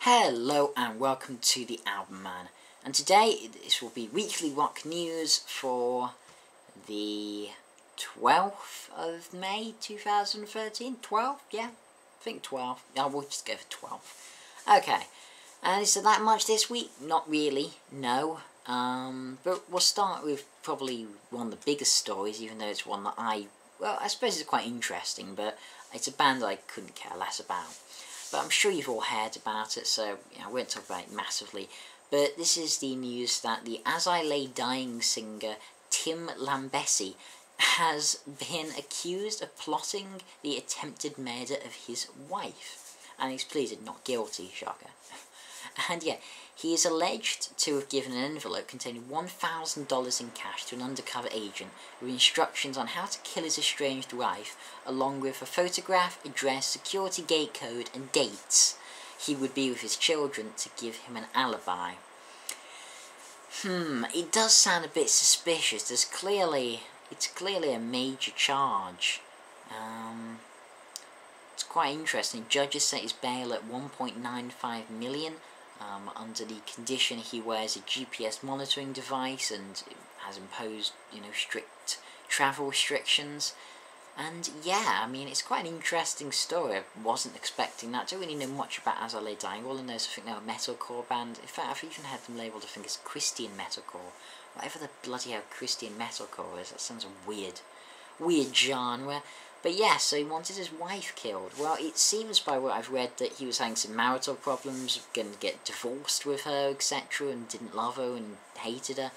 Hello and welcome to the Album Man, and today this will be weekly rock news for the 12th of May 2013. 12? Yeah, I think 12. No, we'll just go for 12. Okay, and is there that much this week? Not really, no. But we'll start with probably one of the biggest stories, even though it's one that I suppose it's quite interesting, but it's a band that I couldn't care less about. But I'm sure you've all heard about it, so I won't talk about it massively. But this is the news that the As I Lay Dying singer Tim Lambesi has been accused of plotting the attempted murder of his wife. And he's pleaded not guilty, shocker. And yeah, he is alleged to have given an envelope containing $1,000 in cash to an undercover agent with instructions on how to kill his estranged wife, along with a photograph, address, security gate code, and dates he would be with his children to give him an alibi. It does sound a bit suspicious. It's clearly a major charge. It's quite interesting. Judges set his bail at $1.95 million. Under the condition he wears a GPS monitoring device and has imposed, strict travel restrictions. And yeah, I mean, it's quite an interesting story. I wasn't expecting that. I don't really know much about As I Lay Dying. All I know is I think they're a metalcore band. In fact, I've even had them labelled, I think, as Christian metalcore. Whatever the bloody hell Christian metalcore is, that sounds a weird genre. But yeah, so he wanted his wife killed. Well, it seems by what I've read that he was having some marital problems, going to get divorced with her, etc., and didn't love her and hated her.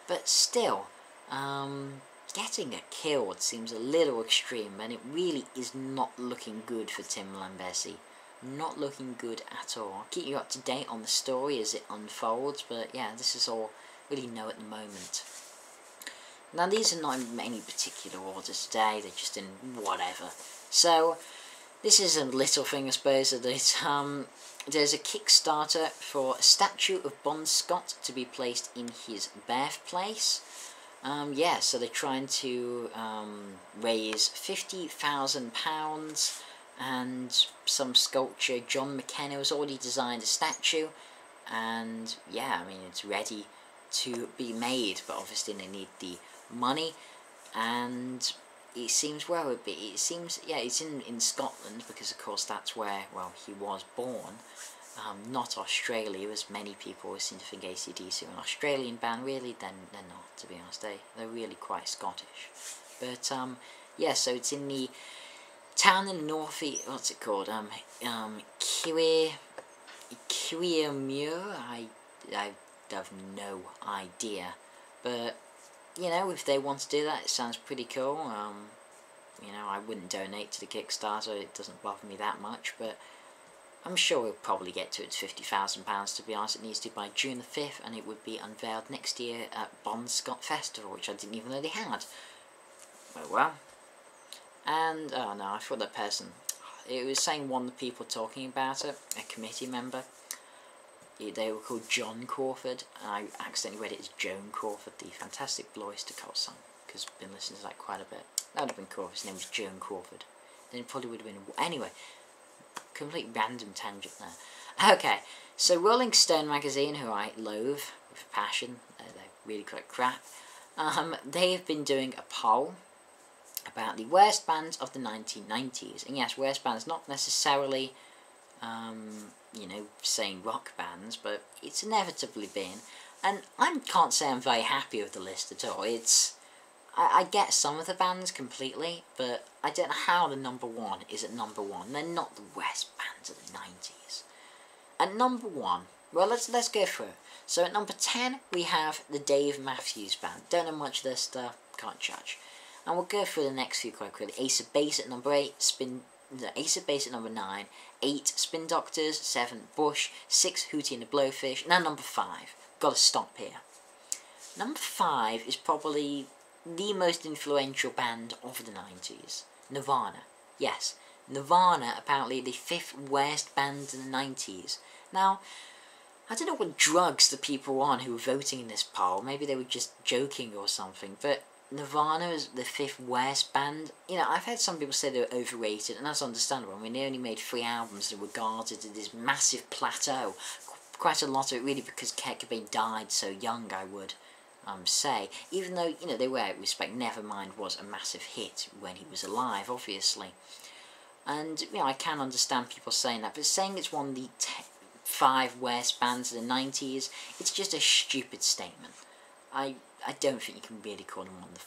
But still, getting her killed seems a little extreme, and it really is not looking good for Tim Lambesi. Not looking good at all. I'll keep you up to date on the story as it unfolds, but yeah, this is all I really know at the moment. Now, these are not in any particular order today, they're just in whatever. So, this is a little thing, I suppose, that there's a Kickstarter for a statue of Bon Scott to be placed in his birthplace. Yeah, so they're trying to raise £50,000 and some sculpture. John McKenna has already designed a statue, and yeah, I mean, it's ready to be made, but obviously they need the money, and it seems it's in Scotland, because of course that's where, well, he was born, not Australia, as many people seem to think AC/DC are an Australian band. Really, then they're not, to be honest. They're really quite Scottish. But yeah, so it's in the town in the northeast. What's it called? Kirriemuir. I have no idea, but if they want to do that, it sounds pretty cool. I wouldn't donate to the Kickstarter, it doesn't bother me that much, but I'm sure we'll probably get to its £50,000, to be honest. It needs to by June the 5th, and it would be unveiled next year at Bon Scott Festival, which I didn't even know they had. Oh well. And, oh no, I thought that person, it was saying one of the people talking about it, a committee member, they were called John Crawford, and I accidentally read it as Joan Crawford, the fantastic Blue Oyster Cult song, because I've been listening to that quite a bit. That would have been Crawford, his name was Joan Crawford. Then it probably would have been, anyway, complete random tangent there. Okay, so Rolling Stone magazine, who I loathe with passion, they're really quite crap, they have been doing a poll about the worst bands of the 1990s. And yes, worst bands, not necessarily saying rock bands, but it's inevitably been. And I can't say I'm very happy with the list at all. I get some of the bands completely, but I don't know how the number one is at number one. They're not the worst bands of the 90s. At number one, well, let's go through it. So at number 10, we have the Dave Matthews Band. Don't know much of their stuff, can't judge. And we'll go through the next few quite quickly. Ace of Base at number 8, Ace of Base at number 9, 8 Spin Doctors, 7 Bush, 6 Hootie and the Blowfish. Now number 5. Gotta stop here. Number 5 is probably the most influential band of the 90s. Nirvana. Yes, Nirvana, apparently the 5th worst band in the 90s. Now, I don't know what drugs the people were on who were voting in this poll. Maybe they were just joking or something, but Nirvana is the fifth worst band. You know, I've heard some people say they're overrated, and that's understandable. I mean, they only made 3 albums and were regarded as this massive plateau. Quite a lot of it really because Kurt Cobain died so young, I would say. Even though, you know, they were, respect, Nevermind was a massive hit when he was alive, obviously. And, you know, I can understand people saying that, but saying it's one of the 5 worst bands of the 90s, it's just a stupid statement. I don't think you can really call them one of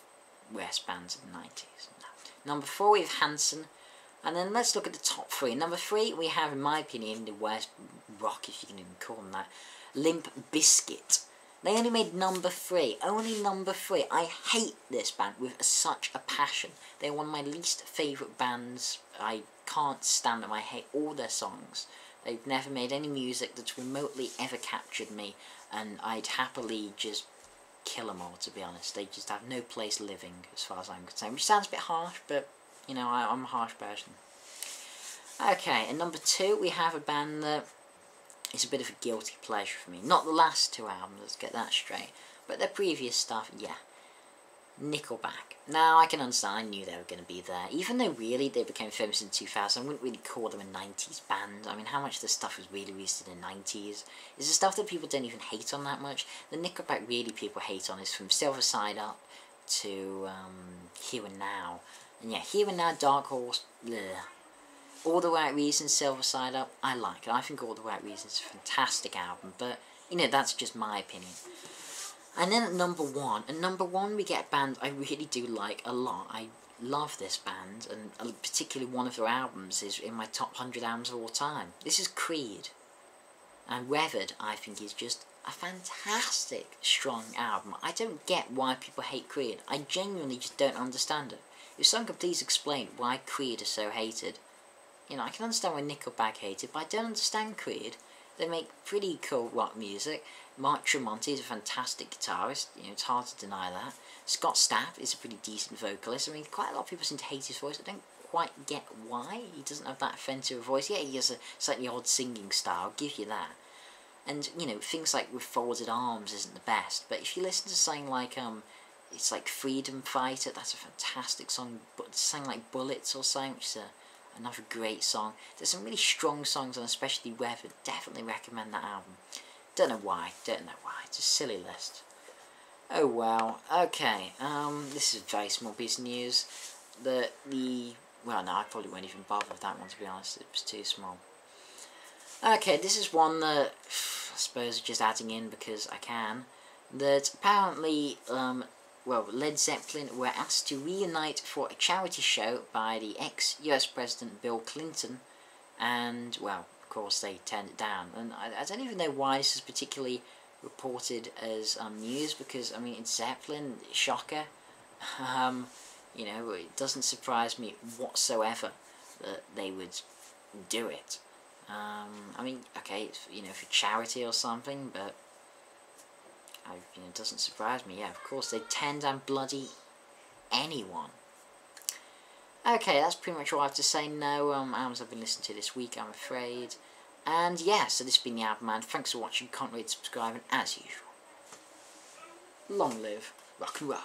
the worst bands of the 90s. No. Number 4, we have Hanson. And then let's look at the top 3. Number 3, we have, in my opinion, the worst rock, if you can even call them that, Limp Bizkit. They only made number 3. Only number 3. I hate this band with such a passion. They're one of my least favourite bands. I can't stand them. I hate all their songs. They've never made any music that's remotely ever captured me. And I'd happily just kill them all, to be honest. They just have no place living, as far as I'm concerned. Which sounds a bit harsh, but, you know, I'm a harsh person. Okay, and number 2, we have a band that is a bit of a guilty pleasure for me. Not the last 2 albums, let's get that straight. But their previous stuff, yeah. Nickelback. Now, I can understand, I knew they were going to be there. Even though, really, they became famous in 2000, I wouldn't really call them a 90s band. I mean, how much of the stuff was really released in the 90s? Is the stuff that people don't even hate on that much? The Nickelback really people hate on is from Silver Side Up to Here and Now. And yeah, Here and Now, Dark Horse, bleh. All the Right Reasons, Silver Side Up, I like it. I think All the Right Reasons is a fantastic album, but, you know, that's just my opinion. And then at number 1, we get a band I really do like a lot. I love this band, and particularly one of their albums is in my top 100 albums of all time. This is Creed. And Revered, I think, is just a fantastic, strong album. I don't get why people hate Creed. I genuinely just don't understand it. If someone could please explain why Creed is so hated. You know, I can understand why Nickelback hated, but I don't understand Creed. They make pretty cool rock music. Mark Tremonti is a fantastic guitarist. You know, it's hard to deny that. Scott Stapp is a pretty decent vocalist. I mean, quite a lot of people seem to hate his voice. I don't quite get why. He doesn't have that offensive voice. Yeah, he has a slightly odd singing style, I'll give you that. And, you know, things like With Folded Arms isn't the best. But if you listen to something like, it's like Freedom Fighter, that's a fantastic song. But something like Bullets or something, which is another great song. There's some really strong songs on, especially Weathered. Definitely recommend that album. Don't know why. It's a silly list. Oh well. Okay. This is very small piece of news. Well, no, I probably won't even bother with that one, to be honest. It was too small. Okay, this is one that I suppose just adding in because I can. That apparently, Led Zeppelin were asked to reunite for a charity show by the ex-US President Bill Clinton, and, well, of course they turned it down. And I don't even know why this is particularly reported as news, because, I mean, it's Zeppelin, shocker. You know, it doesn't surprise me whatsoever that they would do it. I mean, okay, it's, you know, for charity or something, but it doesn't surprise me. Yeah, of course, they tend down bloody anyone. Okay, that's pretty much all I have to say. No albums I've been listening to this week, I'm afraid. And yeah, so this has been the Album Man. Thanks for watching. Can't wait to subscribe, and as usual, long live rock and roll.